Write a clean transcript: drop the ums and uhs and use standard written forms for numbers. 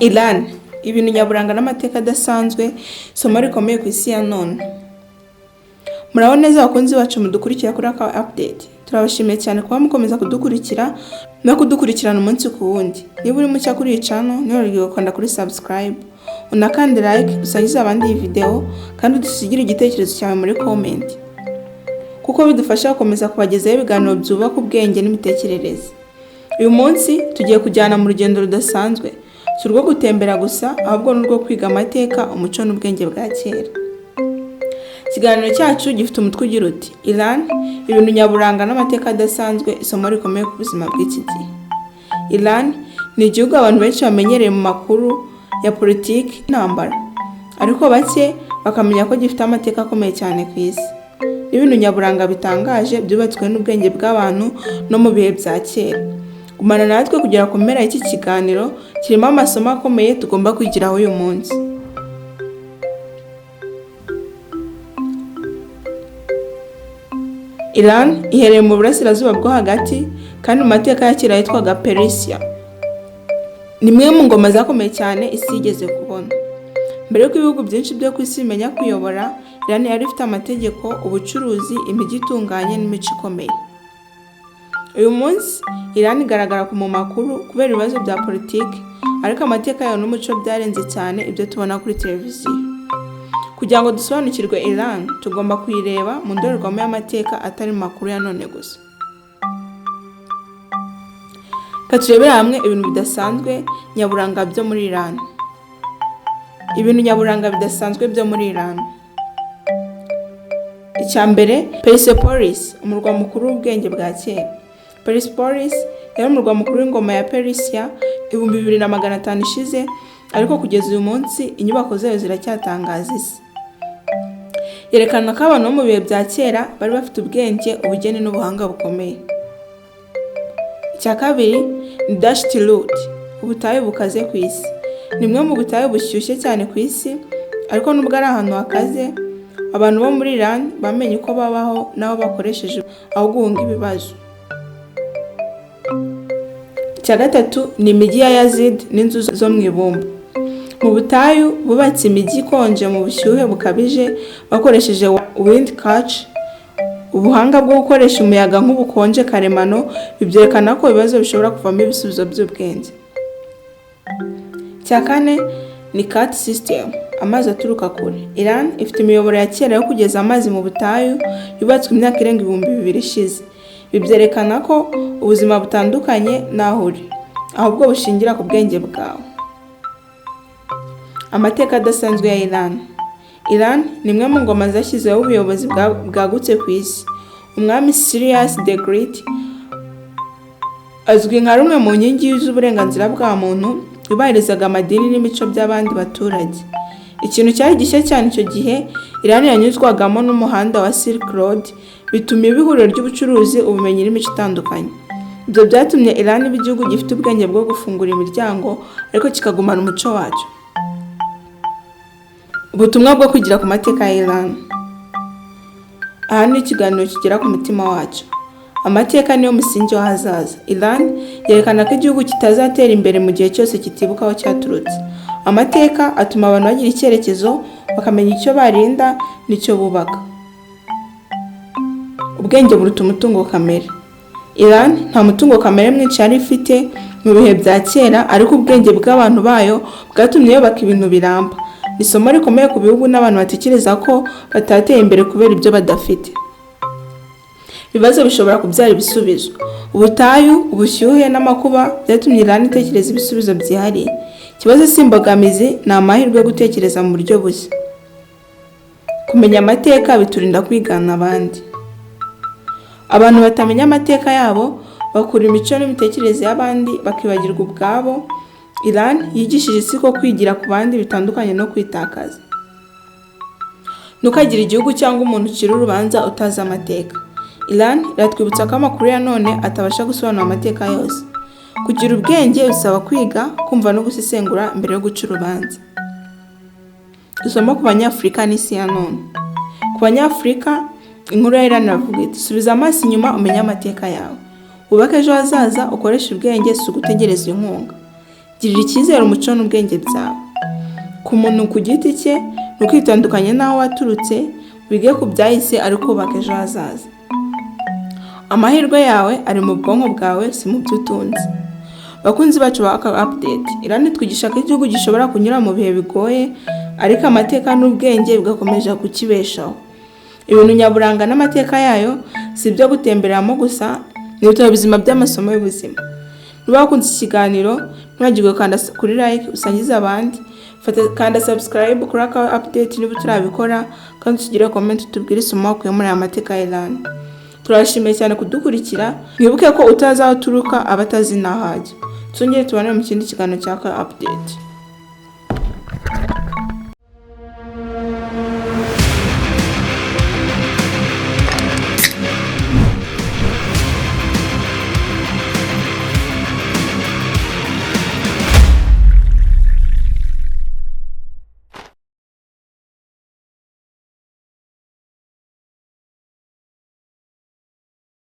Iran, ibintu nyaburanga n'amateka adasanzwe, isomo rikomeye ku isi ya none. Muraho neza abakunzi bacu mudukurikira kuri Akawa Update. Turabashimiye cyane kuba mukomeza kudukurikira no kudukurikirana umunsi ku wundi. Niba uri mucya kuri iyi channel, ntiwibagirwe gukanda kuri subscribe, unakande like, usangize abandi iyi video, kandi udusigire igitekerezo cyawe muri comment. Kuko bidufasha gukomeza kubagezaho ibiganiro byubaka ubwenge n'imitekerereze. Uyu munsi tugiye kujyana mu rugendo rudasanzwe. Si urwo gutembera gusa, ahubwo n'urwo kwiga amateka, umuco n'ubwenge bwa kera. Ikiganiro cyacu gifite umutwe ugira uti Iran, ibintu nyaburanga n'amateka adasanzwe, isomo rikomeye ku buzima bw'iki gihe. Iran ni igihugu abantu benshi bamenyereye mu makuru ya politiki n'intambara, ariko bake bakamenya ko gifite amateka akomeye cyane ku isi. Ibintu nyaburanga bitangaje byubatswe n'ubwenge bw'abantu no mu bihe bya kera. Gumana natwe kugera ku mpera y'iki kiganiro, kirimo amasomo akomeye tugomba kwigiraho uyu munsi. Iran iherereye mu burasirazuba bwo hagati, kandi mu mateka ya kera yitwaga Persia. Ni imwe mu ngoma zakomeye cyane isi yigeze kubona. Mbere y'uko ibihugu byinshi byo ku isi bimenya kuyobora, Iran yari ifite amategeko, ubucuruzi, imijyi itunganye n'imico ikomeye. Uyu munsi Iran igaragara mu makuru kubera ibibazo bya politiki, ariko amateka yayo n'umuco byarenze cyane ibyo tubona kuri televiziyo. Kugira ngo dusobanukirwe Iran, tugomba kuyireba mu ndorerwamo y'amateka atari makuru ya none gusa. Turebera hamwe ibintu bidasanzwe nyaburanga byo muri Iran. Ibintu nyaburanga bidasanzwe byo muri Iran. Icyambere, Persepolis, umurwa mukuru w'ubwenge bwa kera. Persepolis yari umurwa mukuru w'ingoma ya Persia 2500 ishize, ariko kugeza uyu munsi inyubako zayo ziracyatangaza isi. Yerekana ko abantu bo mu bihe bya kera bari bafite ubwenge, ubugeni n'ubuhanga bukomeye. Icya kabiri ni Dasht Lut, ubutayu bukaze ku isi. Ni imwe mu butayu bushyushye cyane ku isi, ariko nubwo ari ahantu hakaze, abantu bo muri Iran bamenye uko babaho n'aho bakoresheje aho guhunga ibibazo. Icya gatatu ni imijyi ya Yazid n'inzu zo mu ibumba. Mu butayu bubatse imijyi ikonje mu bushyuhe bukabije bakoresheje wind catch, ubuhanga bwo gukoresha umuyaga nk'ubukonje karemano. Bibyerekana ko ibibazo bishobora kuvamo ibisubizo by'ubwenge. Icya kane ni cut system, amazi aturuka kure. Iran ifite imiyoboro ya kera yo kugeza amazi mu butayu yubatswe imyaka irenga 2000 ishize. Bibyerekana ko ubuzima butandukanye naho uri, ahubwo bushingira ku bwenge bwawe. Amateka adasanzwe ya Iran. Iran ni imwe mu ngoma zashyizeho ubuyobozi bwagutse ku isi. Umwami Cyrus the Great azwi nka rumwe mu nkingi z'uburenganzira bwa muntu, yubahirizaga amadini n'imico by'abandi baturage. Ikintu cyari gishya cyane icyo gihe, Iran yanyuzwagamo n'umuhanda wa Silk Road, bituma ibihuriro ry'ubucuruzi, ubumenyi n'imico itandukanye. Ibyo byatumye Iran iba igihugu gifite ubwenge bwo gufungura imiryango, ariko kikagumana umuco wacyo. Ubutumwa bwo kwigira ku mateka ya Iran. Aha ni ikiganiro kigera ku mutima wacyo. Amateka niyo musingi w'ahazaza. Iran yerekana ko igihugu kitazatera imbere mu gihe cyose kitibuka aho cyaturutse. Amateka atuma abantu bagira icyerekezo, bakamenya icyo barinda n'icyo bubaka. Ubwenge buruta umutungo kamere. Iran nta mutungo kamere mwinshi yari ifite mu bihe bya kera, ariko ubwenge bw'abantu bayo bwatumye yubaka ibintu biramba. Ni isomo rikomeye ku bihugu n'abantu batekereza ko batateye imbere kubera ibyo badafite. Ibibazo bishobora kubyara ibisubizo. Ubutayu, ubushyuhe n'amakuba byatumye Iran itekereza ibisubizo byihariye. Ikibazo si imbogamizi, ni amahirwe yo gutekereza mu buryo bushya. Kumenya amateka biturinda kwigana abandi. Abantu batamenya amateka yabo bakura imico n'imitekerereze y'abandi, bakibagirwa ubwabo. Iran yigishije isi ko kwigira ku bandi bitandukanye no kwitakaza. Ntukagire igihugu cyangwa umuntu ucira urubanza utazi amateka. Iran iratwibutsa ko amakuru ya none atabasha gusobanura amateka yose. Kugira ubwenge bisaba kwiga, kumva no gusesengura mbere yo guca urubanza. Isomo ku Banyafurika n'isi ya none. Ku Banyafurika, inkuru ya Iran iravuga iti subiza amaso inyuma umenye amateka yawe. Ubake ejo hazaza, ukoresha ubwenge, si ugutegereza inkunga. girira icyizere umuco n'ubwenge byawe. Ku muntu ku giti cye ni ukwitandukanya n'aho waturutse, wige ku byahise ariko kubaka ejo hazaza. Amahirwe yawe ari mu bwonko bwawe, si mu byo utunze. Bakunzi bacu ba Akawe Update, Irani twigisha ko igihugu gishobora kunyura mu bihe bigoye ariko amateka n'ubwenge bigakomeza kukibeshaho. Ibintu nyaburanga n'amateka yayo si ibyo gutemberamo gusa, ni ibitabo bizima by'amasomo y'ubuzima. Niba wakunze iki kiganiro, ntibagirwe kanda kuri like usangize abandi, kanda subscribe kuri Akawe Update niba utarabikora, kandi tugire comment tubwire isomo wakuye muri aya mateka ya Irani. Turashimiye cyane kudukurikira, mwibuke ko utazi aho uturuka aba atazi n'aho ajya. Tuzongere tubane mu kindi kiganiro cya Akawe Update.